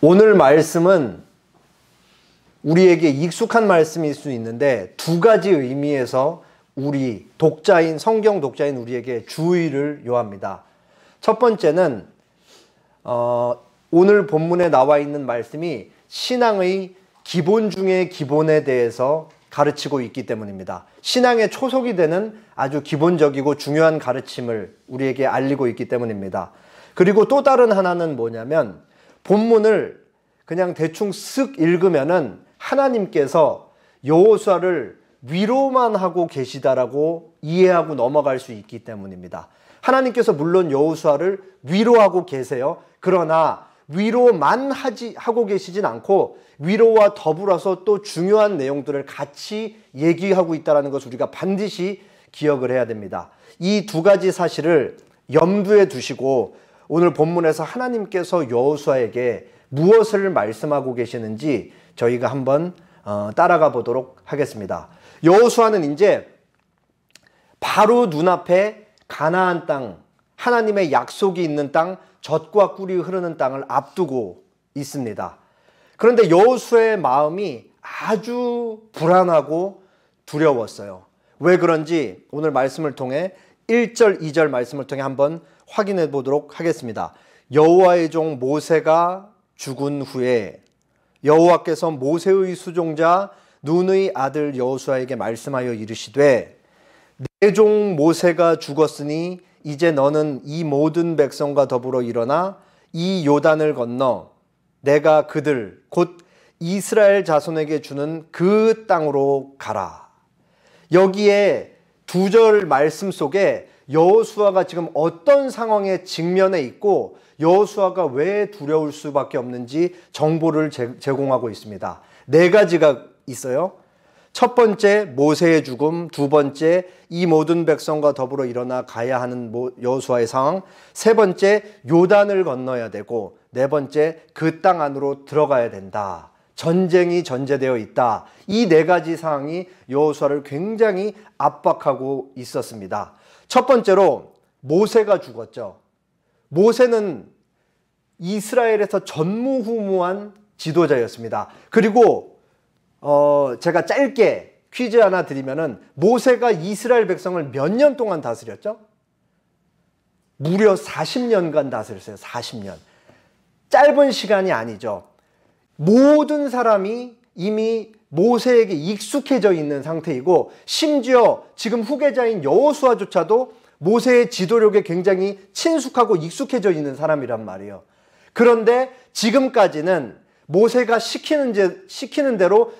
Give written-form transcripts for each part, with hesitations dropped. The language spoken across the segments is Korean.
오늘 말씀은 우리에게 익숙한 말씀일 수 있는데 두 가지 의미에서 우리 독자인 성경 독자인 우리에게 주의를 요합니다. 첫 번째는 오늘 본문에 나와 있는 말씀이 신앙의 기본 중의 기본에 대해서 가르치고 있기 때문입니다. 신앙의 초석이 되는 아주 기본적이고 중요한 가르침을 우리에게 알리고 있기 때문입니다. 그리고 또 다른 하나는 뭐냐면 본문을 그냥 대충 쓱 읽으면은 하나님께서 여호수아를 위로만 하고 계시다라고 이해하고 넘어갈 수 있기 때문입니다. 하나님께서 물론 여호수아를 위로하고 계세요. 그러나 위로만 하고 계시진 않고 위로와 더불어서 또 중요한 내용들을 같이 얘기하고 있다는 것을 우리가 반드시 기억을 해야 됩니다. 이 두 가지 사실을 염두에 두시고 오늘 본문에서 하나님께서 여호수아에게 무엇을 말씀하고 계시는지 저희가 한번 따라가 보도록 하겠습니다. 여호수아는 이제 바로 눈앞에 가나안 땅, 하나님의 약속이 있는 땅, 젖과 꿀이 흐르는 땅을 앞두고 있습니다. 그런데 여호수아의 마음이 아주 불안하고 두려웠어요. 왜 그런지 오늘 말씀을 통해 1절, 2절 말씀을 통해 한번 확인해 보도록 하겠습니다. 여호와의 종 모세가 죽은 후에 여호와께서 모세의 수종자 눈의 아들 여호수아에게 말씀하여 이르시되 내 종 모세가 죽었으니 이제 너는 이 모든 백성과 더불어 일어나 이 요단을 건너 내가 그들 곧 이스라엘 자손에게 주는 그 땅으로 가라. 여기에 두 절 말씀 속에 여호수아가 지금 어떤 상황에 직면해 있고 여호수아가 왜 두려울 수밖에 없는지 정보를 제공하고 있습니다. 네 가지가 있어요. 첫 번째 모세의 죽음, 두 번째 이 모든 백성과 더불어 일어나 가야 하는 여호수아의 상황, 세 번째 요단을 건너야 되고 네 번째 그 땅 안으로 들어가야 된다. 전쟁이 전제되어 있다. 이 네 가지 상황이 여호수아를 굉장히 압박하고 있었습니다. 첫 번째로 모세가 죽었죠. 모세는 이스라엘에서 전무후무한 지도자였습니다. 그리고 제가 짧게 퀴즈 하나 드리면은 모세가 이스라엘 백성을 몇 년 동안 다스렸죠? 무려 40년간 다스렸어요. 40년. 짧은 시간이 아니죠. 모든 사람이 이미 모세에게 익숙해져 있는 상태이고 심지어 지금 후계자인 여호수아조차도 모세의 지도력에 굉장히 친숙하고 익숙해져 있는 사람이란 말이에요. 그런데 지금까지는 모세가 시키는 대로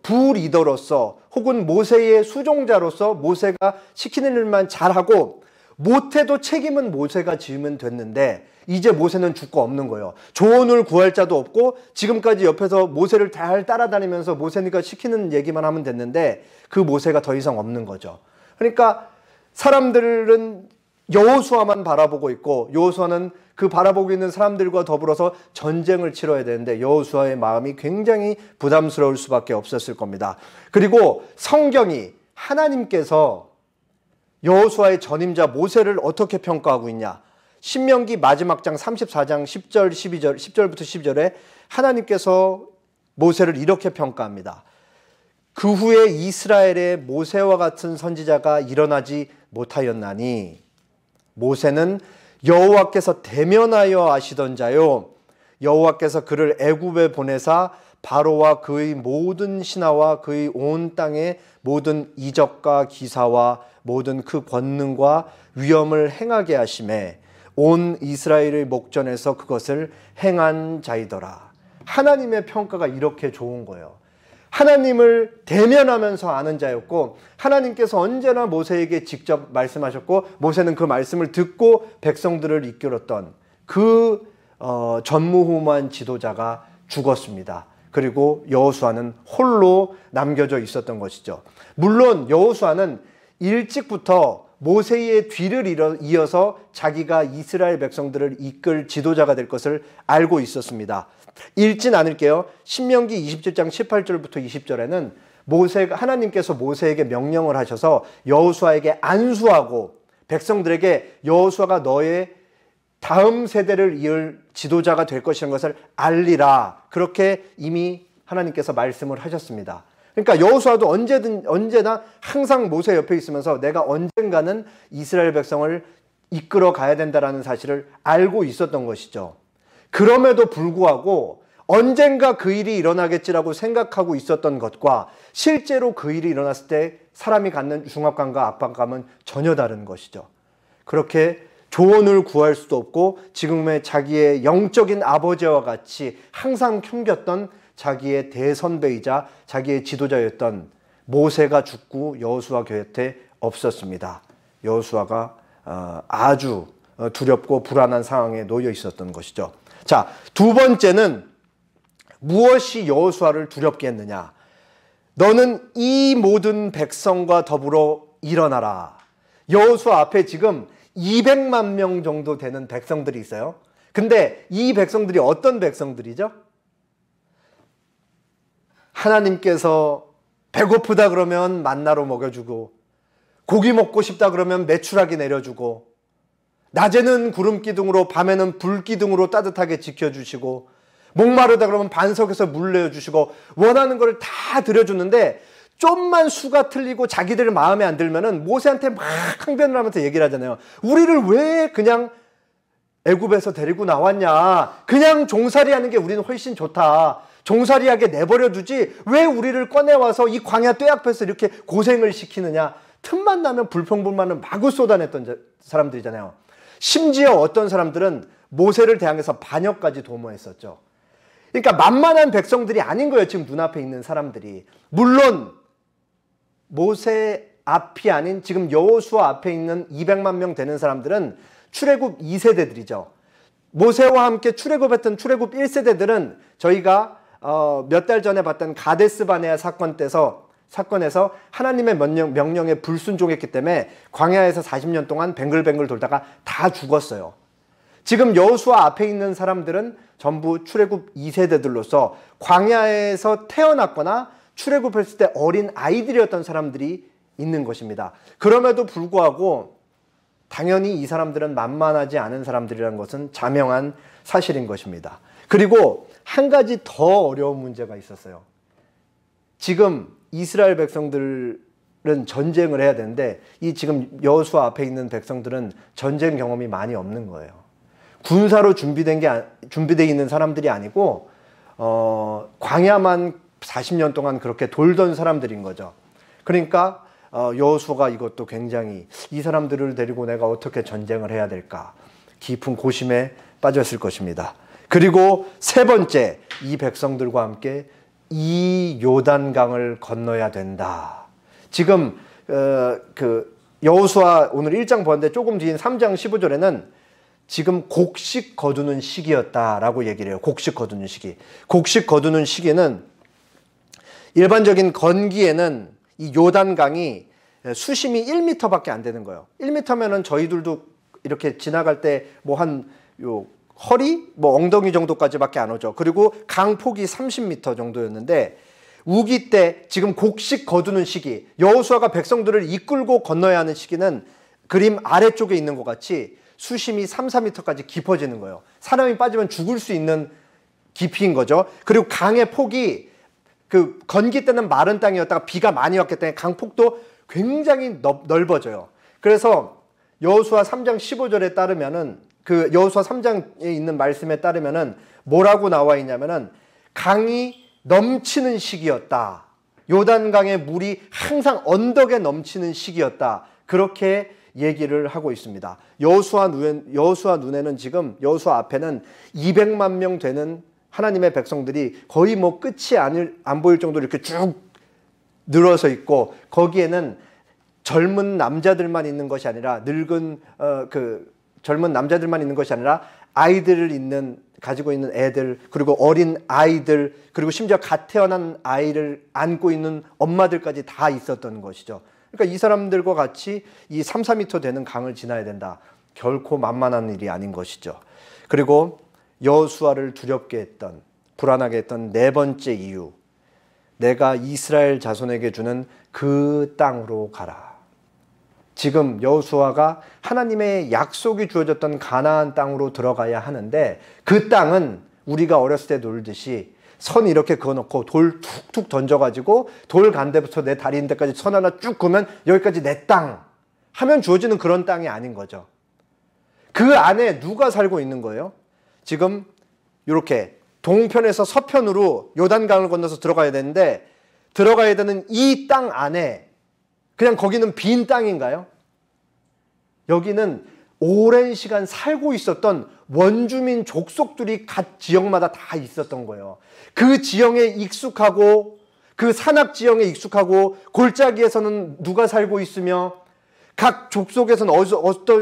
부리더로서 혹은 모세의 수종자로서 모세가 시키는 일만 잘하고 못해도 책임은 모세가 지으면 됐는데 이제 모세는 죽고 없는 거예요. 조언을 구할 자도 없고 지금까지 옆에서 모세를 잘 따라다니면서 모세니까 시키는 얘기만 하면 됐는데 그 모세가 더 이상 없는 거죠. 그러니까 사람들은 여호수아만 바라보고 있고 여호수아는 그 바라보고 있는 사람들과 더불어서 전쟁을 치러야 되는데 여호수아의 마음이 굉장히 부담스러울 수밖에 없었을 겁니다. 그리고 성경이 하나님께서 여호수아의 전임자 모세를 어떻게 평가하고 있냐? 신명기 마지막 장 34장 10절, 12절, 10절부터 12절에 하나님께서 모세를 이렇게 평가합니다. 그 후에 이스라엘에 모세와 같은 선지자가 일어나지 못하였나니 모세는 여호와께서 대면하여 아시던 자요 여호와께서 그를 애굽에 보내사 바로와 그의 모든 신하와 그의 온 땅의 모든 이적과 기사와 모든 그 권능과 위엄을 행하게 하심에 온 이스라엘의 목전에서 그것을 행한 자이더라. 하나님의 평가가 이렇게 좋은 거예요. 하나님을 대면하면서 아는 자였고 하나님께서 언제나 모세에게 직접 말씀하셨고 모세는 그 말씀을 듣고 백성들을 이끌었던 그 전무후무한 지도자가 죽었습니다. 그리고 여호수아는 홀로 남겨져 있었던 것이죠. 물론 여호수아는 일찍부터 모세의 뒤를 이어서 자기가 이스라엘 백성들을 이끌 지도자가 될 것을 알고 있었습니다. 읽진 않을게요. 신명기 27장 18절부터 20절에는 하나님께서 모세에게 명령을 하셔서 여호수아에게 안수하고 백성들에게 여호수아가 너의 다음 세대를 이을 지도자가 될 것이라는 것을 알리라. 그렇게 이미 하나님께서 말씀을 하셨습니다. 그러니까 여호수아도 언제나 항상 모세 옆에 있으면서 내가 언젠가는 이스라엘 백성을 이끌어 가야 된다는 사실을 알고 있었던 것이죠. 그럼에도 불구하고 언젠가 그 일이 일어나겠지라고 생각하고 있었던 것과 실제로 그 일이 일어났을 때 사람이 갖는 중압감과 압박감은 전혀 다른 것이죠. 그렇게 조언을 구할 수도 없고 지금의 자기의 영적인 아버지와 같이 항상 섬겼던 자기의 대선배이자 자기의 지도자였던 모세가 죽고 여호수아 곁에 없었습니다. 여호수아가 아주 두렵고 불안한 상황에 놓여 있었던 것이죠. 자, 두 번째는 무엇이 여호수아를 두렵게 했느냐? 너는 이 모든 백성과 더불어 일어나라. 여호수아 앞에 지금 200만 명 정도 되는 백성들이 있어요. 근데 이 백성들이 어떤 백성들이죠? 하나님께서 배고프다 그러면 만나로 먹여주고, 고기 먹고 싶다 그러면 메추라기 내려주고, 낮에는 구름 기둥으로 밤에는 불 기둥으로 따뜻하게 지켜주시고, 목마르다 그러면 반석에서 물 내어주시고, 원하는 걸 다 드려주는데 좀만 수가 틀리고 자기들 마음에 안 들면은 모세한테 막 항변을 하면서 얘기를 하잖아요. 우리를 왜 그냥 애굽에서 데리고 나왔냐? 그냥 종살이 하는 게 우리는 훨씬 좋다. 종살이하게 내버려 두지 왜 우리를 꺼내와서 이 광야 떼앞에서 이렇게 고생을 시키느냐. 틈만 나면 불평불만을 마구 쏟아냈던 사람들이잖아요. 심지어 어떤 사람들은 모세를 대항해서 반역까지 도모했었죠. 그러니까 만만한 백성들이 아닌 거예요. 지금 눈앞에 있는 사람들이. 물론 모세 앞이 아닌 지금 여호수아 앞에 있는 200만 명 되는 사람들은 출애굽 2세대들이죠. 모세와 함께 출애굽했던 출애굽 1세대들은 저희가 몇 달 전에 봤던 가데스 바네아 사건에서 하나님의 명령에 불순종했기 때문에 광야에서 40년 동안 뱅글뱅글 돌다가 다 죽었어요. 지금 여호수아 앞에 있는 사람들은 전부 출애굽 2세대들로서 광야에서 태어났거나 출애굽했을 때 어린 아이들이었던 사람들이 있는 것입니다. 그럼에도 불구하고 당연히 이 사람들은 만만하지 않은 사람들이라는 것은 자명한 사실인 것입니다. 그리고 한 가지 더 어려운 문제가 있었어요. 지금 이스라엘 백성들은 전쟁을 해야 되는데 이 지금 여호수아 앞에 있는 백성들은 전쟁 경험이 많이 없는 거예요. 군사로 준비되어 있는 사람들이 아니고 광야만 40년 동안 그렇게 돌던 사람들인 거죠. 그러니까 여호수아가 이것도 굉장히 이 사람들을 데리고 내가 어떻게 전쟁을 해야 될까 깊은 고심에 빠졌을 것입니다. 그리고 세 번째, 이 백성들과 함께 이 요단강을 건너야 된다. 지금 여호수아 오늘 1장 보았는데 조금 뒤인 3장 15절에는 지금 곡식 거두는 시기였다라고 얘기를 해요. 곡식 거두는 시기. 곡식 거두는 시기는 일반적인 건기에는 이 요단강이 수심이 1m밖에 안 되는 거예요. 1m면은 저희들도 이렇게 지나갈 때 뭐 한 허리? 뭐 엉덩이 정도까지밖에 안 오죠. 그리고 강폭이 30m 정도였는데 우기 때 지금 곡식 거두는 시기, 여호수아가 백성들을 이끌고 건너야 하는 시기는 그림 아래쪽에 있는 것 같이 수심이 3, 4m까지 깊어지는 거예요. 사람이 빠지면 죽을 수 있는 깊이인 거죠. 그리고 강의 폭이 그 건기 때는 마른 땅이었다가 비가 많이 왔기 때문에 강폭도 굉장히 넓어져요. 그래서 여호수아 3장 15절에 따르면은 그 여호수아 3장에 있는 말씀에 따르면은 뭐라고 나와 있냐면은 강이 넘치는 시기였다. 요단강의 물이 항상 언덕에 넘치는 시기였다. 그렇게 얘기를 하고 있습니다. 여호수아 눈에는 지금 여호수아 앞에는 200만 명 되는 하나님의 백성들이 거의 뭐 끝이 안 보일 정도로 이렇게 쭉 늘어서 있고 거기에는 젊은 남자들만 있는 것이 아니라 늙은 젊은 남자들만 있는 것이 아니라 가지고 있는 애들, 그리고 어린 아이들, 그리고 심지어 갓 태어난 아이를 안고 있는 엄마들까지 다 있었던 것이죠. 그러니까 이 사람들과 같이 이 3, 4m 되는 강을 지나야 된다. 결코 만만한 일이 아닌 것이죠. 그리고 여호수아를 두렵게 했던, 불안하게 했던 네 번째 이유, 내가 이스라엘 자손에게 주는 그 땅으로 가라. 지금 여호수아가 하나님의 약속이 주어졌던 가나안 땅으로 들어가야 하는데, 그 땅은 우리가 어렸을 때 놀듯이 선 이렇게 그어놓고 돌 툭툭 던져가지고 돌 간 데부터 내 다리 있는 데까지 선 하나 쭉 그으면 여기까지 내 땅 하면 주어지는 그런 땅이 아닌 거죠. 그 안에 누가 살고 있는 거예요? 지금 이렇게 동편에서 서편으로 요단강을 건너서 들어가야 되는데, 들어가야 되는 이 땅 안에 그냥 거기는 빈 땅인가요? 여기는 오랜 시간 살고 있었던 원주민 족속들이 각 지역마다 다 있었던 거예요. 그 지형에 익숙하고, 그 산악 지형에 익숙하고, 골짜기에서는 누가 살고 있으며, 각 족속에서는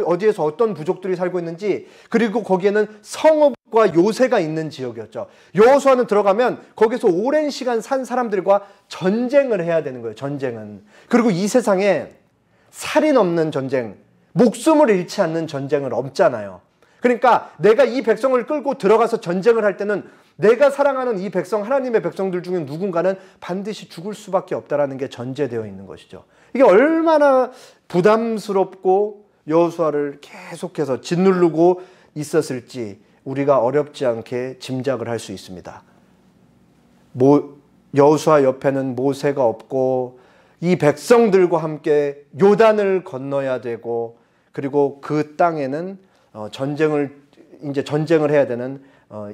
어디에서 어떤 부족들이 살고 있는지, 그리고 거기에는 성읍과 요새가 있는 지역이었죠. 여호수아는 들어가면 거기서 오랜 시간 산 사람들과 전쟁을 해야 되는 거예요. 전쟁은. 그리고 이 세상에 살인 없는 전쟁, 목숨을 잃지 않는 전쟁은 없잖아요. 그러니까 내가 이 백성을 끌고 들어가서 전쟁을 할 때는 내가 사랑하는 이 백성, 하나님의 백성들 중에 누군가는 반드시 죽을 수밖에 없다라는 게 전제되어 있는 것이죠. 이게 얼마나 부담스럽고 여호수아를 계속해서 짓누르고 있었을지 우리가 어렵지 않게 짐작을 할 수 있습니다. 여호수아 옆에는 모세가 없고, 이 백성들과 함께 요단을 건너야 되고, 그리고 그 땅에는 전쟁을 해야 되는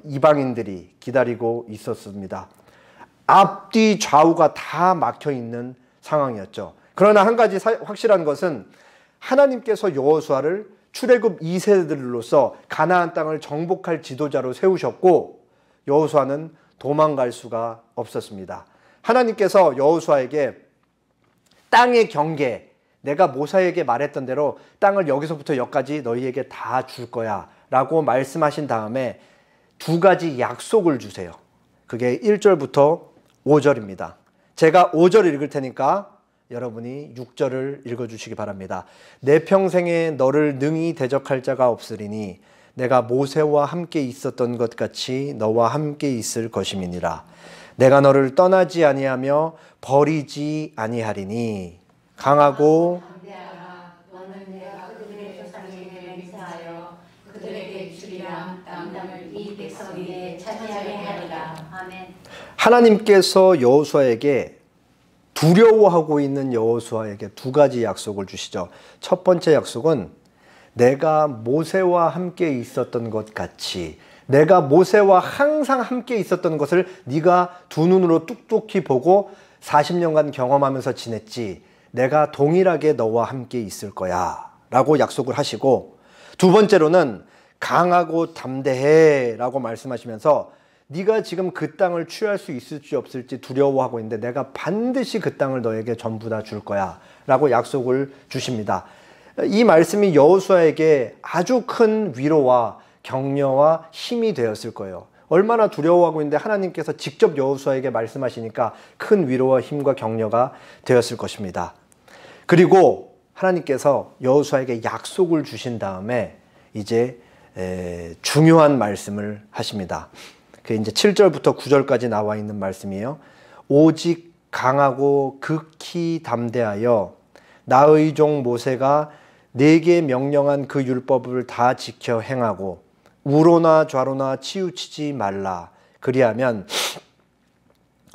이방인들이 기다리고 있었습니다. 앞뒤 좌우가 다 막혀 있는 상황이었죠. 그러나 한 가지 확실한 것은 하나님께서 여호수아를 출애굽 2세들로서 가나안 땅을 정복할 지도자로 세우셨고, 여호수아는 도망갈 수가 없었습니다. 하나님께서 여호수아에게 땅의 경계, 내가 모세에게 말했던 대로 땅을 여기서부터 여기까지 너희에게 다 줄 거야 라고 말씀하신 다음에 두 가지 약속을 주세요. 그게 1절부터 5절입니다. 제가 5절을 읽을 테니까 여러분이 6절을 읽어주시기 바랍니다. 내 평생에 너를 능히 대적할 자가 없으리니 내가 모세와 함께 있었던 것 같이 너와 함께 있을 것임이니라. 내가 너를 떠나지 아니하며 버리지 아니하리니 강하고 너는 내가 그들의 조상에게 맹세하여 그들에게 주리라. 땅을 이 백성에게 차지하게 하리라. 아멘. 하나님께서 여호수아에게 두려워하고 있는 여호수아에게 두 가지 약속을 주시죠. 첫 번째 약속은 내가 모세와 함께 있었던 것 같이, 내가 모세와 항상 함께 있었던 것을 네가 두 눈으로 뚝뚝히 보고 40년간 경험하면서 지냈지, 내가 동일하게 너와 함께 있을 거야 라고 약속을 하시고, 두 번째로는 강하고 담대해 라고 말씀하시면서 네가 지금 그 땅을 취할 수 있을지 없을지 두려워하고 있는데 내가 반드시 그 땅을 너에게 전부 다 줄 거야 라고 약속을 주십니다. 이 말씀이 여호수아에게 아주 큰 위로와 격려와 힘이 되었을 거예요. 얼마나 두려워하고 있는데 하나님께서 직접 여호수아에게 말씀하시니까 큰 위로와 힘과 격려가 되었을 것입니다. 그리고 하나님께서 여호수아에게 약속을 주신 다음에 이제 중요한 말씀을 하십니다. 그 이제 7절부터 9절까지 나와 있는 말씀이에요. 오직 강하고 극히 담대하여 나의 종 모세가 내게 명령한 그 율법을 다 지켜 행하고 우로나 좌로나 치우치지 말라. 그리하면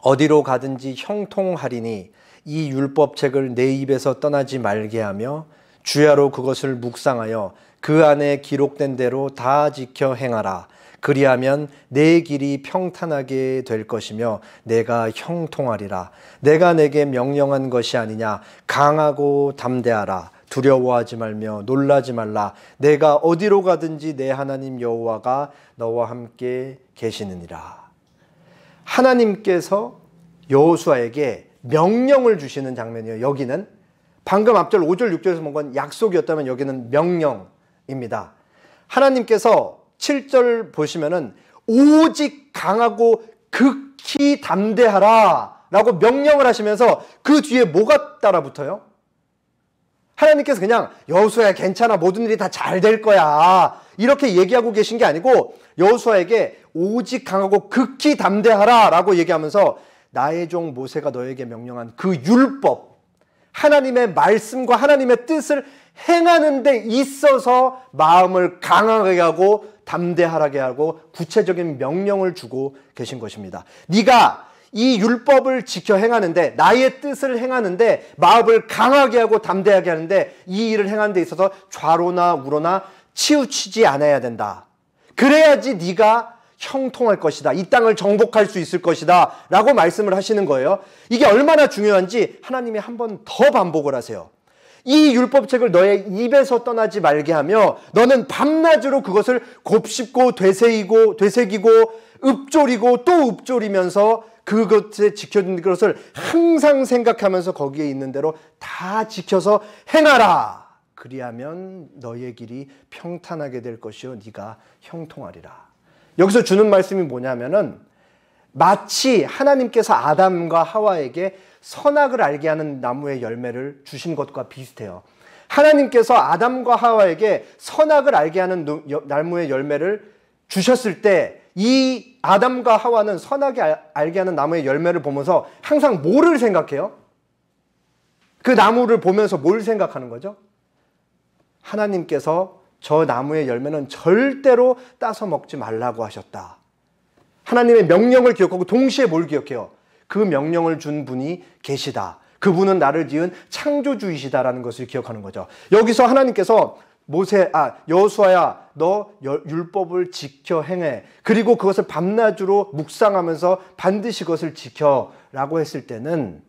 어디로 가든지 형통하리니 이 율법책을 내 입에서 떠나지 말게 하며 주야로 그것을 묵상하여 그 안에 기록된 대로 다 지켜 행하라. 그리하면 내 길이 평탄하게 될 것이며 내가 형통하리라. 내가 내게 명령한 것이 아니냐. 강하고 담대하라. 두려워하지 말며 놀라지 말라. 내가 어디로 가든지 내 하나님 여호와가 너와 함께 계시느니라. 하나님께서 여호수아에게 명령을 주시는 장면이에요. 여기는 방금 앞절 5절 6절에서 본 건 약속이었다면 여기는 명령입니다. 하나님께서 7절 보시면은 오직 강하고 극히 담대하라 라고 명령을 하시면서 그 뒤에 뭐가 따라 붙어요? 하나님께서 그냥 여호수아야 괜찮아, 모든 일이 다 잘 될 거야 이렇게 얘기하고 계신 게 아니고 여호수아에게 오직 강하고 극히 담대하라 라고 얘기하면서 나의 종 모세가 너에게 명령한 그 율법, 하나님의 말씀과 하나님의 뜻을 행하는 데 있어서 마음을 강하게 하고 담대하게 하고 구체적인 명령을 주고 계신 것입니다. 네가 이 율법을 지켜 행하는데, 나의 뜻을 행하는데 마음을 강하게 하고 담대하게 하는데, 이 일을 행하는 데 있어서 좌로나 우로나 치우치지 않아야 된다. 그래야지 네가 형통할 것이다. 이 땅을 정복할 수 있을 것이다 라고 말씀을 하시는 거예요. 이게 얼마나 중요한지 하나님이 한 번 더 반복을 하세요. 이 율법책을 너의 입에서 떠나지 말게 하며 너는 밤낮으로 그것을 곱씹고 되새기고 읊조리고 또 읊조리면서 그것에 지켜진 것을 항상 생각하면서 거기에 있는 대로 다 지켜서 행하라. 그리하면 너의 길이 평탄하게 될 것이요 네가 형통하리라. 여기서 주는 말씀이 뭐냐면은 마치 하나님께서 아담과 하와에게 선악을 알게 하는 나무의 열매를 주신 것과 비슷해요. 하나님께서 아담과 하와에게 선악을 알게 하는 나무의 열매를 주셨을 때 이 아담과 하와는 선악이 알게 하는 나무의 열매를 보면서 항상 뭐를 생각해요? 그 나무를 보면서 뭘 생각하는 거죠? 하나님께서 저 나무의 열매는 절대로 따서 먹지 말라고 하셨다. 하나님의 명령을 기억하고 동시에 뭘 기억해요? 그 명령을 준 분이 계시다. 그분은 나를 지은 창조주이시다라는 것을 기억하는 거죠. 여기서 하나님께서 여호수아야 너 율법을 지켜 행해. 그리고 그것을 밤낮으로 묵상하면서 반드시 그것을 지켜라고 했을 때는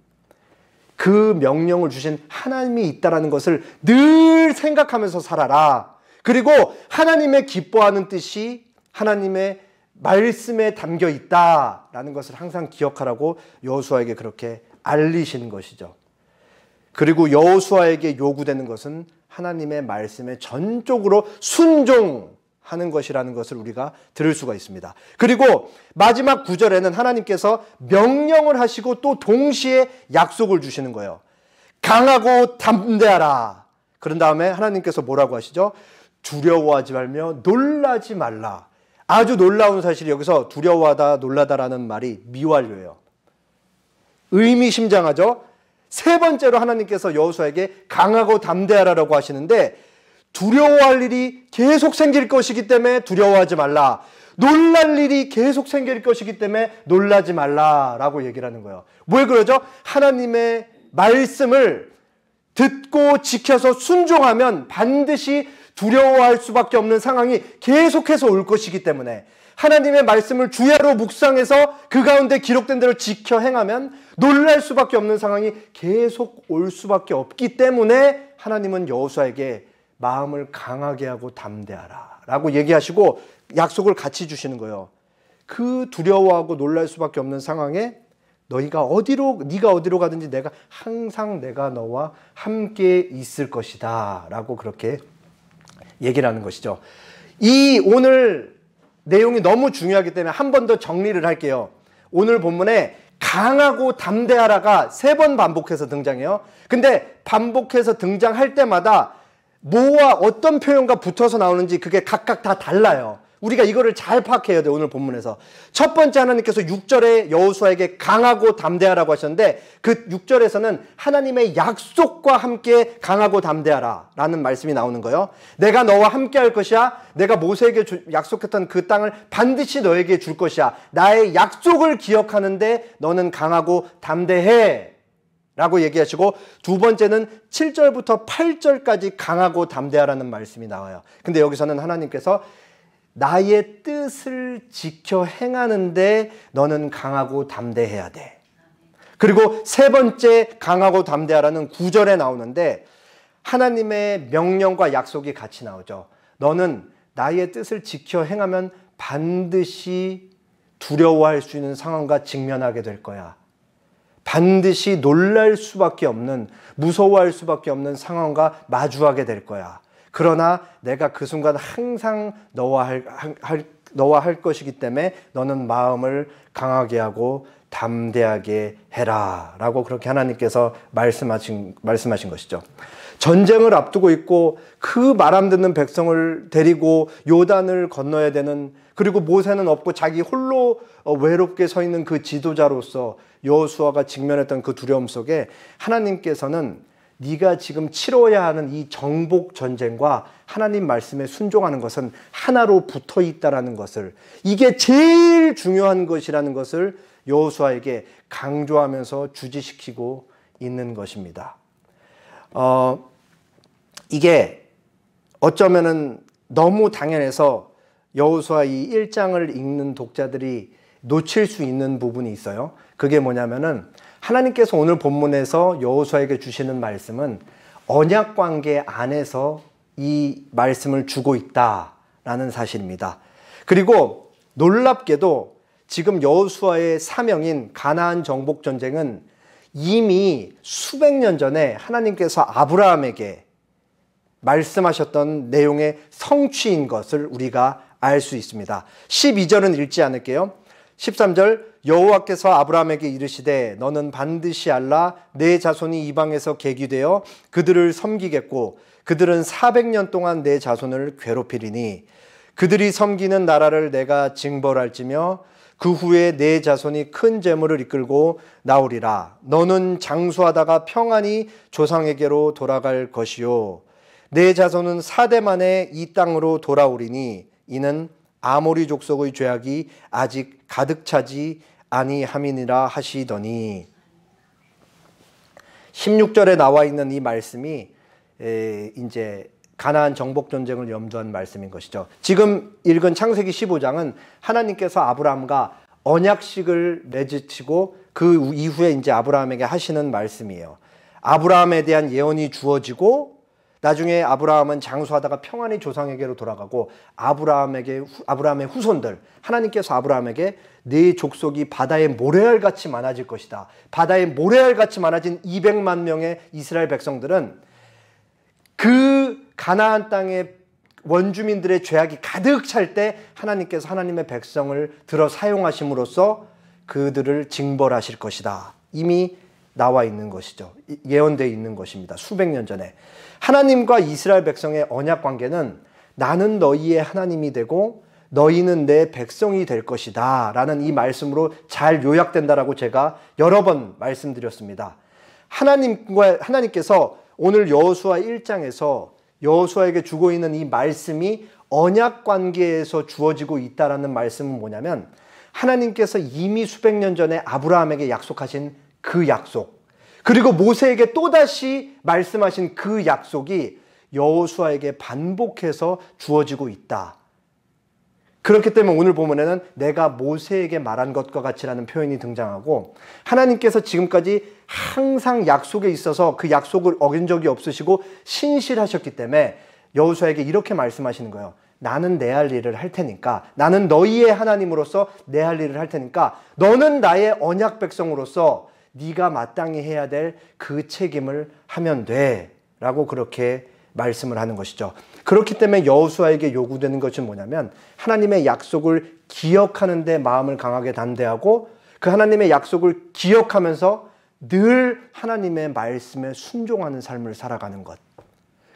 그 명령을 주신 하나님이 있다라는 것을 늘 생각하면서 살아라. 그리고 하나님의 기뻐하는 뜻이 하나님의 말씀에 담겨 있다라는 것을 항상 기억하라고 여호수아에게 그렇게 알리시는 것이죠. 그리고 여호수아에게 요구되는 것은 하나님의 말씀에 전적으로 순종하는 것이라는 것을 우리가 들을 수가 있습니다. 그리고 마지막 9절에는 하나님께서 명령을 하시고 또 동시에 약속을 주시는 거예요. 강하고 담대하라. 그런 다음에 하나님께서 뭐라고 하시죠? 두려워하지 말며 놀라지 말라. 아주 놀라운 사실이 여기서 두려워하다 놀라다라는 말이 미완료예요. 의미심장하죠? 세 번째로 하나님께서 여호수아에게 강하고 담대하라고 하시는데 두려워할 일이 계속 생길 것이기 때문에 두려워하지 말라. 놀랄 일이 계속 생길 것이기 때문에 놀라지 말라라고 얘기를 하는 거예요. 왜 그러죠? 하나님의 말씀을 듣고 지켜서 순종하면 반드시 두려워할 수밖에 없는 상황이 계속해서 올 것이기 때문에 하나님의 말씀을 주야로 묵상해서 그 가운데 기록된 대로 지켜 행하면 놀랄 수밖에 없는 상황이 계속 올 수밖에 없기 때문에 하나님은 여호수아에게 마음을 강하게 하고 담대하라 라고 얘기하시고 약속을 같이 주시는 거예요. 그 두려워하고 놀랄 수밖에 없는 상황에 네가 어디로 가든지 내가 항상 내가 너와 함께 있을 것이다 라고 그렇게 얘기를 하는 것이죠. 이 오늘 내용이 너무 중요하기 때문에 한 번 더 정리를 할게요. 오늘 본문에 강하고 담대하라가 3번 반복해서 등장해요. 근데 반복해서 등장할 때마다 뭐와 어떤 표현과 붙어서 나오는지 그게 각각 다 달라요. 우리가 이거를 잘 파악해야 돼요. 오늘 본문에서. 첫 번째 하나님께서 6절에 여호수아에게 강하고 담대하라고 하셨는데 그 6절에서는 하나님의 약속과 함께 강하고 담대하라 라는 말씀이 나오는 거예요. 내가 너와 함께 할 것이야. 내가 모세에게 약속했던 그 땅을 반드시 너에게 줄 것이야. 나의 약속을 기억하는데 너는 강하고 담대해 라고 얘기하시고 두 번째는 7절부터 8절까지 강하고 담대하라는 말씀이 나와요. 근데 여기서는 하나님께서 나의 뜻을 지켜 행하는데 너는 강하고 담대해야 돼. 그리고 세 번째 강하고 담대하라는 9절에 나오는데 하나님의 명령과 약속이 같이 나오죠. 너는 나의 뜻을 지켜 행하면 반드시 두려워할 수 있는 상황과 직면하게 될 거야. 반드시 놀랄 수밖에 없는, 무서워할 수밖에 없는 상황과 마주하게 될 거야. 그러나 내가 그 순간 항상 너와 할 것이기 때문에 너는 마음을 강하게 하고 담대하게 해라 라고 그렇게 하나님께서 말씀하신 것이죠. 전쟁을 앞두고 있고 그 말 안 듣는 백성을 데리고 요단을 건너야 되는, 그리고 모세는 없고 자기 홀로 외롭게 서 있는 그 지도자로서 여호수아가 직면했던 그 두려움 속에 하나님께서는 네가 지금 치러야 하는 이 정복 전쟁과 하나님 말씀에 순종하는 것은 하나로 붙어 있다라는 것을, 이게 제일 중요한 것이라는 것을 여호수아에게 강조하면서 주지시키고 있는 것입니다. 이게 어쩌면은 너무 당연해서 여호수아 이 1장을 읽는 독자들이 놓칠 수 있는 부분이 있어요. 그게 뭐냐면은 하나님께서 오늘 본문에서 여호수아에게 주시는 말씀은 언약 관계 안에서 이 말씀을 주고 있다라는 사실입니다. 그리고 놀랍게도 지금 여호수아의 사명인 가나안 정복 전쟁은 이미 수백 년 전에 하나님께서 아브라함에게 말씀하셨던 내용의 성취인 것을 우리가 알 수 있습니다. 12절은 읽지 않을게요. 13절, 여호와께서 아브라함에게 이르시되 너는 반드시 알라 내 자손이 이방에서 계기되어 그들을 섬기겠고 그들은 400년 동안 내 자손을 괴롭히리니 그들이 섬기는 나라를 내가 징벌할지며 그 후에 내 자손이 큰 재물을 이끌고 나오리라. 너는 장수하다가 평안히 조상에게로 돌아갈 것이요 내 자손은 4대 만에 이 땅으로 돌아오리니 이는 아모리 족속의 죄악이 아직 가득 차지 아니함이니라 하시더니, 16절에 나와 있는 이 말씀이 이제 가나안 정복 전쟁을 염두한 말씀인 것이죠. 지금 읽은 창세기 15장은 하나님께서 아브라함과 언약식을 맺으시고 그 이후에 이제 아브라함에게 하시는 말씀이에요. 아브라함에 대한 예언이 주어지고 나중에 아브라함은 장수하다가 평안히 조상에게로 돌아가고 아브라함의 후손들, 하나님께서 아브라함에게 네 족속이 바다의 모래알같이 많아질 것이다. 바다의 모래알같이 많아진 200만 명의 이스라엘 백성들은 그 가나안 땅의 원주민들의 죄악이 가득 찰 때 하나님께서 하나님의 백성을 들어 사용하심으로써 그들을 징벌하실 것이다. 이미 나와 있는 것이죠. 예언되어 있는 것입니다. 수백 년 전에. 하나님과 이스라엘 백성의 언약 관계는 나는 너희의 하나님이 되고 너희는 내 백성이 될 것이다 라는 이 말씀으로 잘 요약된다라고 제가 여러 번 말씀드렸습니다. 하나님께서 오늘 여호수아 1장에서 여호수아에게 주고 있는 이 말씀이 언약 관계에서 주어지고 있다라는 말씀은 뭐냐면 하나님께서 이미 수백 년 전에 아브라함에게 약속하신 그 약속, 그리고 모세에게 또다시 말씀하신 그 약속이 여호수아에게 반복해서 주어지고 있다. 그렇기 때문에 오늘 본문에는 내가 모세에게 말한 것과 같이라는 표현이 등장하고, 하나님께서 지금까지 항상 약속에 있어서 그 약속을 어긴 적이 없으시고 신실하셨기 때문에 여호수아에게 이렇게 말씀하시는 거예요. 나는 내 할 일을 할 테니까, 나는 너희의 하나님으로서 내 할 일을 할 테니까 너는 나의 언약 백성으로서 네가 마땅히 해야 될 그 책임을 하면 돼 라고 그렇게 말씀을 하는 것이죠. 그렇기 때문에 여호수아에게 요구되는 것이 뭐냐면 하나님의 약속을 기억하는 데 마음을 강하게 담대하고 그 하나님의 약속을 기억하면서 늘 하나님의 말씀에 순종하는 삶을 살아가는 것.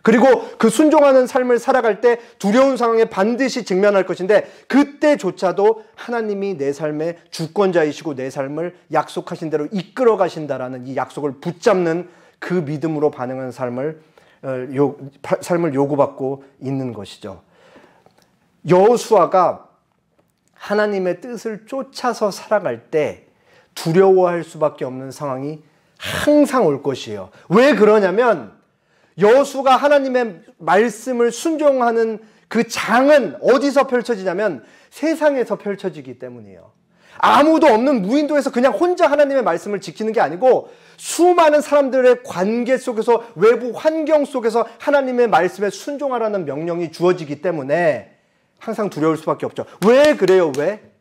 그리고 그 순종하는 삶을 살아갈 때 두려운 상황에 반드시 직면할 것인데 그때조차도 하나님이 내 삶의 주권자이시고 내 삶을 약속하신 대로 이끌어 가신다라는 이 약속을 붙잡는 그 믿음으로 반응하는 삶을 요구받고 있는 것이죠. 여호수아가 하나님의 뜻을 쫓아서 살아갈 때 두려워할 수밖에 없는 상황이 항상 올 것이에요. 왜 그러냐면 여호수아가 하나님의 말씀을 순종하는 그 장은 어디서 펼쳐지냐면 세상에서 펼쳐지기 때문이에요. 아무도 없는 무인도에서 그냥 혼자 하나님의 말씀을 지키는 게 아니고 수많은 사람들의 관계 속에서 외부 환경 속에서 하나님의 말씀에 순종하라는 명령이 주어지기 때문에 항상 두려울 수밖에 없죠. 왜 그래요? 왜?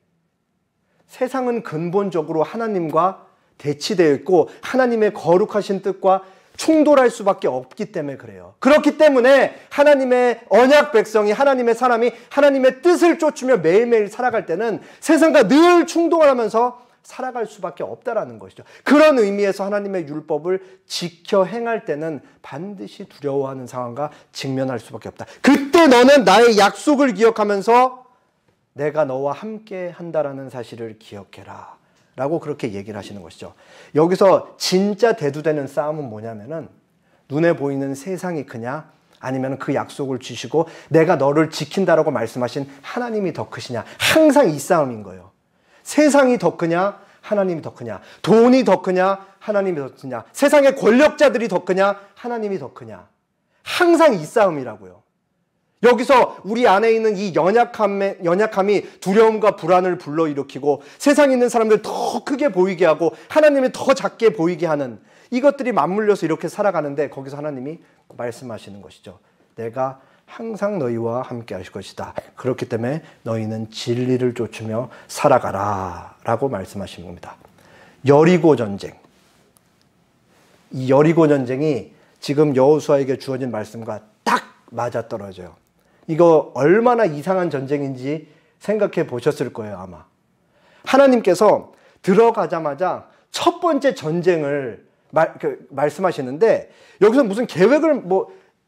세상은 근본적으로 하나님과 대치되어 있고 하나님의 거룩하신 뜻과 충돌할 수밖에 없기 때문에 그래요. 그렇기 때문에 하나님의 언약 백성이, 하나님의 사람이 하나님의 뜻을 쫓으며 매일매일 살아갈 때는 세상과 늘 충돌하면서 살아갈 수밖에 없다라는 것이죠. 그런 의미에서 하나님의 율법을 지켜 행할 때는 반드시 두려워하는 상황과 직면할 수밖에 없다. 그때 너는 나의 약속을 기억하면서 내가 너와 함께 한다라는 사실을 기억해라 라고 그렇게 얘기를 하시는 것이죠. 여기서 진짜 대두되는 싸움은 뭐냐면은 눈에 보이는 세상이 크냐? 아니면 그 약속을 주시고 내가 너를 지킨다라고 말씀하신 하나님이 더 크시냐? 항상 이 싸움인 거예요. 세상이 더 크냐? 하나님이 더 크냐? 돈이 더 크냐? 하나님이 더 크냐? 세상의 권력자들이 더 크냐? 하나님이 더 크냐? 항상 이 싸움이라고요. 여기서 우리 안에 있는 이 연약함이 두려움과 불안을 불러일으키고 세상에 있는 사람들 더 크게 보이게 하고 하나님이 더 작게 보이게 하는 이것들이 맞물려서 이렇게 살아가는데 거기서 하나님이 말씀하시는 것이죠. 내가 항상 너희와 함께 하실 것이다. 그렇기 때문에 너희는 진리를 쫓으며 살아가라 라고 말씀하시는 겁니다. 여리고 전쟁. 이 여리고 전쟁이 지금 여호수아에게 주어진 말씀과 딱 맞아떨어져요. 이거 얼마나 이상한 전쟁인지 생각해 보셨을 거예요, 아마. 하나님께서 들어가자마자 첫 번째 전쟁을 말씀하시는데 여기서 무슨 계획을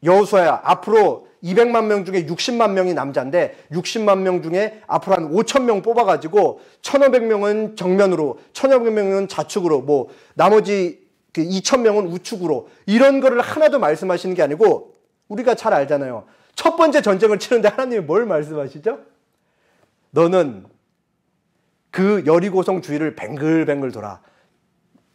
여호수아야 앞으로 200만 명 중에 60만 명이 남자인데 60만 명 중에 앞으로 한 5천 명 뽑아가지고 1,500명은 정면으로 1,500명은 좌측으로 나머지 2,000명은 우측으로 이런 거를 하나도 말씀하시는 게 아니고 우리가 잘 알잖아요. 첫 번째 전쟁을 치는데 하나님이 뭘 말씀하시죠? 너는 그 여리고성 주위를 뱅글뱅글 돌아.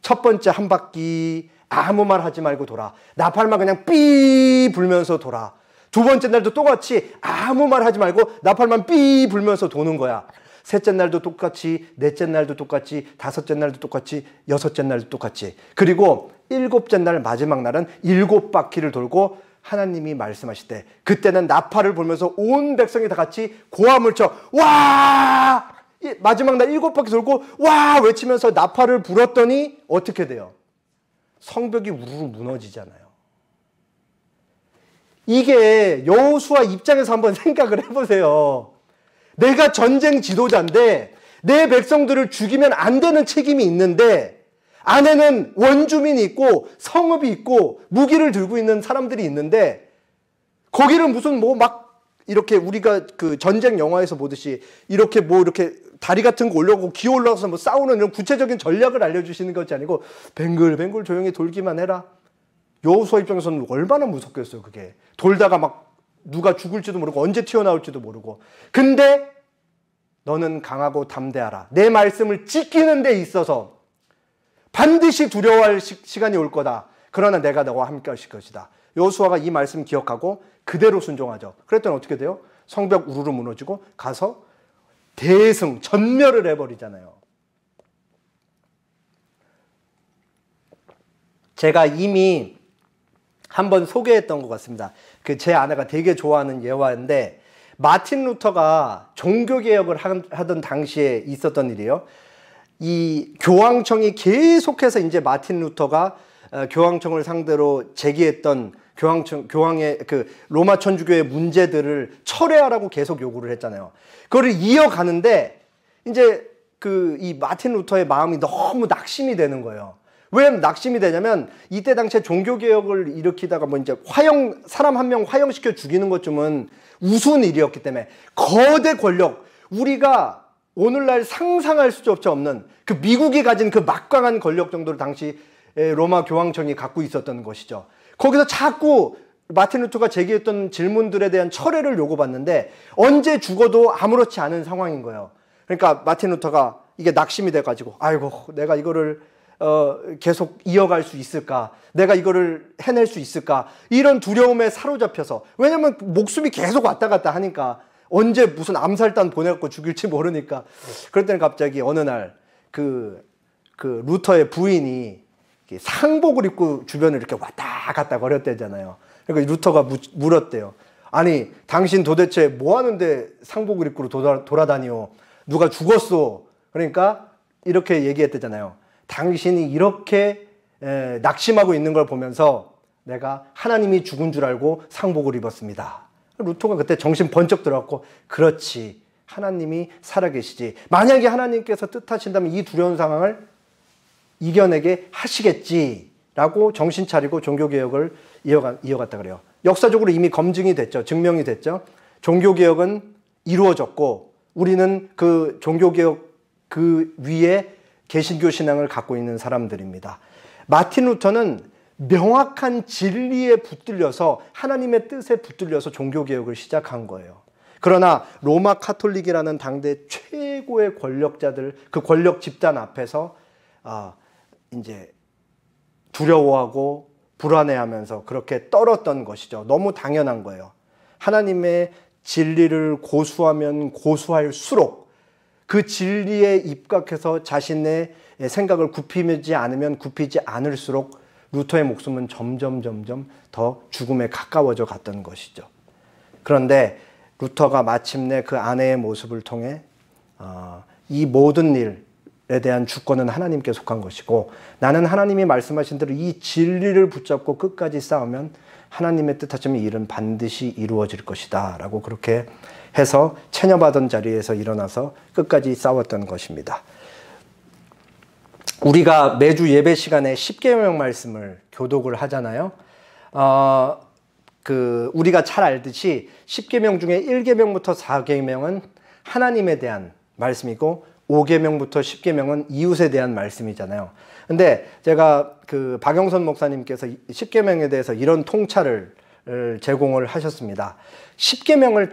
첫 번째 한 바퀴 아무 말 하지 말고 돌아. 나팔만 그냥 삐 불면서 돌아. 두 번째 날도 똑같이 아무 말 하지 말고 나팔만 삐 불면서 도는 거야. 셋째 날도 똑같이, 넷째 날도 똑같이, 다섯째 날도 똑같이, 여섯째 날도 똑같이. 그리고 일곱째 날 마지막 날은 7바퀴를 돌고 하나님이 말씀하실 때 그때는 나팔을 불면서 온 백성이 다 같이 고함을 쳐. 와! 마지막 날 7바퀴 돌고 와! 외치면서 나팔을 불었더니 어떻게 돼요? 성벽이 우르르 무너지잖아요. 이게 여호수아 입장에서 한번 생각을 해보세요. 내가 전쟁 지도자인데 내 백성들을 죽이면 안 되는 책임이 있는데 안에는 원주민이 있고 성읍이 있고 무기를 들고 있는 사람들이 있는데 거기를 무슨 이렇게 우리가 그 전쟁 영화에서 보듯이 이렇게 이렇게 다리 같은 거 올려고 기어 올라가서 싸우는 이런 구체적인 전략을 알려주시는 것이 아니고 뱅글뱅글 조용히 돌기만 해라. 여호수아 입장에서는 얼마나 무섭겠어요, 그게. 돌다가 누가 죽을지도 모르고 언제 튀어나올지도 모르고. 근데 너는 강하고 담대하라. 내 말씀을 지키는 데 있어서 반드시 두려워할 시간이 올 거다. 그러나 내가 너와 함께 하실 것이다. 여호수아가 이 말씀 기억하고 그대로 순종하죠. 그랬더니 어떻게 돼요? 성벽 우르르 무너지고 가서 대승, 전멸을 해버리잖아요. 제가 이미 한번 소개했던 것 같습니다. 제 아내가 되게 좋아하는 예화인데 마틴 루터가 종교개혁을 하던 당시에 있었던 일이에요. 이 교황청이 계속해서 이제 마틴 루터가 교황청을 상대로 제기했던 교황의 로마 천주교의 문제들을 철회하라고 계속 요구를 했잖아요. 그거를 이어가는데 이제 이 마틴 루터의 마음이 너무 낙심이 되는 거예요. 왜 낙심이 되냐면 이때 당시에 종교개혁을 일으키다가 이제 사람 한 명 화형시켜 죽이는 것쯤은 우스운 일이었기 때문에 거대 권력, 우리가 오늘날 상상할 수 없는 그 미국이 가진 그 막강한 권력 정도를 당시 로마 교황청이 갖고 있었던 것이죠. 거기서 자꾸 마틴 루터가 제기했던 질문들에 대한 철회를 요구받는데 언제 죽어도 아무렇지 않은 상황인 거예요. 그러니까 마틴 루터가 이게 낙심이 돼가지고 아이고 내가 이거를 계속 이어갈 수 있을까? 내가 이거를 해낼 수 있을까? 이런 두려움에 사로잡혀서, 왜냐면 목숨이 계속 왔다 갔다 하니까 언제 무슨 암살단 보내갖고 죽일지 모르니까. 그랬더니 갑자기 어느 날 루터의 부인이 상복을 입고 주변을 이렇게 왔다 갔다 거렸대잖아요. 그러니까 루터가 물었대요. 아니 당신 도대체 뭐 하는데 상복을 입고 돌아다니요? 누가 죽었어? 그러니까 이렇게 얘기했대잖아요. 당신이 이렇게 낙심하고 있는 걸 보면서 내가 하나님이 죽은 줄 알고 상복을 입었습니다. 루터가 그때 정신 번쩍 들어갔고, 그렇지, 하나님이 살아계시지. 만약에 하나님께서 뜻하신다면 이 두려운 상황을 이겨내게 하시겠지라고 정신 차리고 종교개혁을 이어갔다 그래요. 역사적으로 이미 검증이 됐죠. 증명이 됐죠. 종교개혁은 이루어졌고 우리는 그 종교개혁 그 위에 개신교 신앙을 갖고 있는 사람들입니다. 마틴 루터는 명확한 진리에 붙들려서 하나님의 뜻에 붙들려서 종교개혁을 시작한 거예요. 그러나 로마 카톨릭이라는 당대 최고의 권력자들, 그 권력 집단 앞에서 이제 두려워하고 불안해하면서 그렇게 떨었던 것이죠. 너무 당연한 거예요. 하나님의 진리를 고수하면 고수할수록 그 진리에 입각해서 자신의 생각을 굽히지 않으면 굽히지 않을수록 루터의 목숨은 점점 더 죽음에 가까워져 갔던 것이죠. 그런데 루터가 마침내 그 아내의 모습을 통해 이 모든 일에 대한 주권은 하나님께 속한 것이고, 나는 하나님이 말씀하신 대로 이 진리를 붙잡고 끝까지 싸우면 하나님의 뜻하시면 이 일은 반드시 이루어질 것이다 라고 그렇게 해서 체념하던 자리에서 일어나서 끝까지 싸웠던 것입니다. 우리가 매주 예배 시간에 십계명 말씀을 교독을 하잖아요. 우리가 잘 알듯이 십계명 중에 1계명부터 4계명은 하나님에 대한 말씀이고 5계명부터 10계명은 이웃에 대한 말씀이잖아요. 근데 제가 박영선 목사님께서 10계명에 대해서 이런 통찰을 제공을 하셨습니다. 10계명을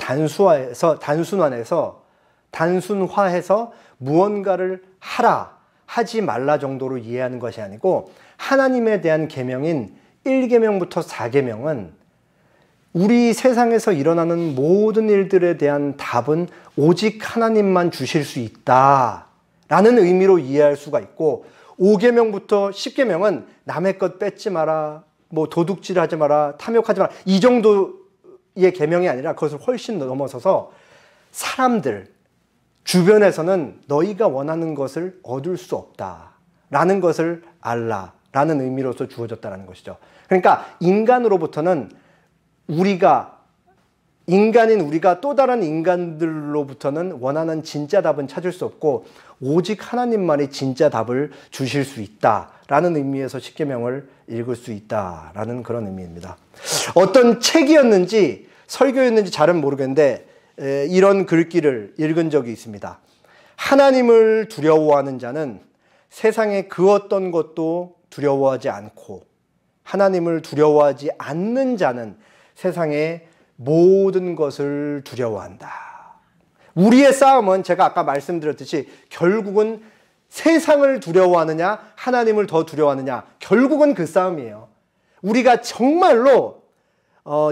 단순화해서 무언가를 하라, 하지 말라 정도로 이해하는 것이 아니고, 하나님에 대한 계명인 1계명부터 4계명은 우리 세상에서 일어나는 모든 일들에 대한 답은 오직 하나님만 주실 수 있다라는 의미로 이해할 수가 있고, 5계명부터 10계명은 남의 것 뺏지 마라, 뭐 도둑질하지 마라, 탐욕하지 마라, 이 정도의 계명이 아니라 그것을 훨씬 넘어서서 사람들 주변에서는 너희가 원하는 것을 얻을 수 없다라는 것을 알라라는 의미로서 주어졌다는 것이죠. 그러니까 인간인 우리가 또 다른 인간들로부터는 원하는 진짜 답은 찾을 수 없고 오직 하나님만이 진짜 답을 주실 수 있다라는 의미에서 십계명을 읽을 수 있다라는 그런 의미입니다. 어떤 책이었는지 설교였는지 잘은 모르겠는데 이런 글귀를 읽은 적이 있습니다. 하나님을 두려워하는 자는 세상의 그 어떤 것도 두려워하지 않고, 하나님을 두려워하지 않는 자는 세상의 모든 것을 두려워한다. 우리의 싸움은 제가 아까 말씀드렸듯이 결국은 세상을 두려워하느냐 하나님을 더 두려워하느냐, 결국은 그 싸움이에요. 우리가 정말로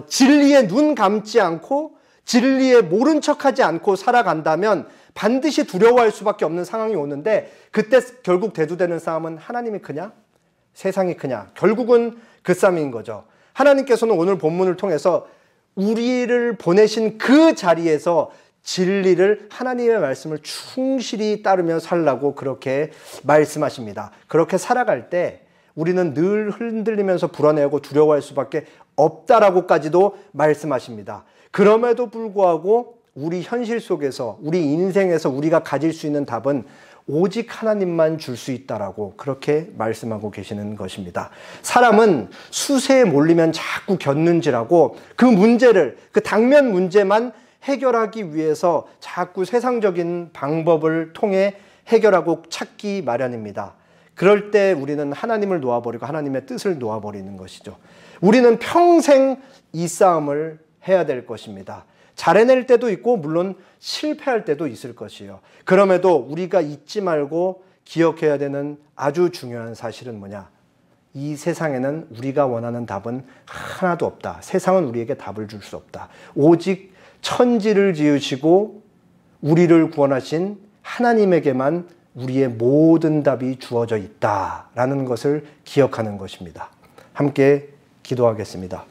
진리에 눈 감지 않고 진리에 모른 척하지 않고 살아간다면 반드시 두려워할 수밖에 없는 상황이 오는데, 그때 결국 대두되는 싸움은 하나님이 크냐 세상이 크냐, 결국은 그 싸움인 거죠. 하나님께서는 오늘 본문을 통해서 우리를 보내신 그 자리에서 진리를, 하나님의 말씀을 충실히 따르며 살라고 그렇게 말씀하십니다. 그렇게 살아갈 때 우리는 늘 흔들리면서 불안해하고 두려워할 수밖에 없다라고까지도 말씀하십니다. 그럼에도 불구하고 우리 현실 속에서, 우리 인생에서 우리가 가질 수 있는 답은 오직 하나님만 줄 수 있다라고 그렇게 말씀하고 계시는 것입니다. 사람은 수세에 몰리면 자꾸 곁눈질하고 그 문제를, 그 당면 문제만 해결하기 위해서 자꾸 세상적인 방법을 통해 해결하고 찾기 마련입니다. 그럴 때 우리는 하나님을 놓아버리고 하나님의 뜻을 놓아버리는 것이죠. 우리는 평생 이 싸움을 해야 될 것입니다. 잘 해낼 때도 있고 물론 실패할 때도 있을 것이에요. 그럼에도 우리가 잊지 말고 기억해야 되는 아주 중요한 사실은 뭐냐? 이 세상에는 우리가 원하는 답은 하나도 없다. 세상은 우리에게 답을 줄 수 없다. 오직 천지를 지으시고 우리를 구원하신 하나님에게만 우리의 모든 답이 주어져 있다라는 것을 기억하는 것입니다. 함께 기도하겠습니다.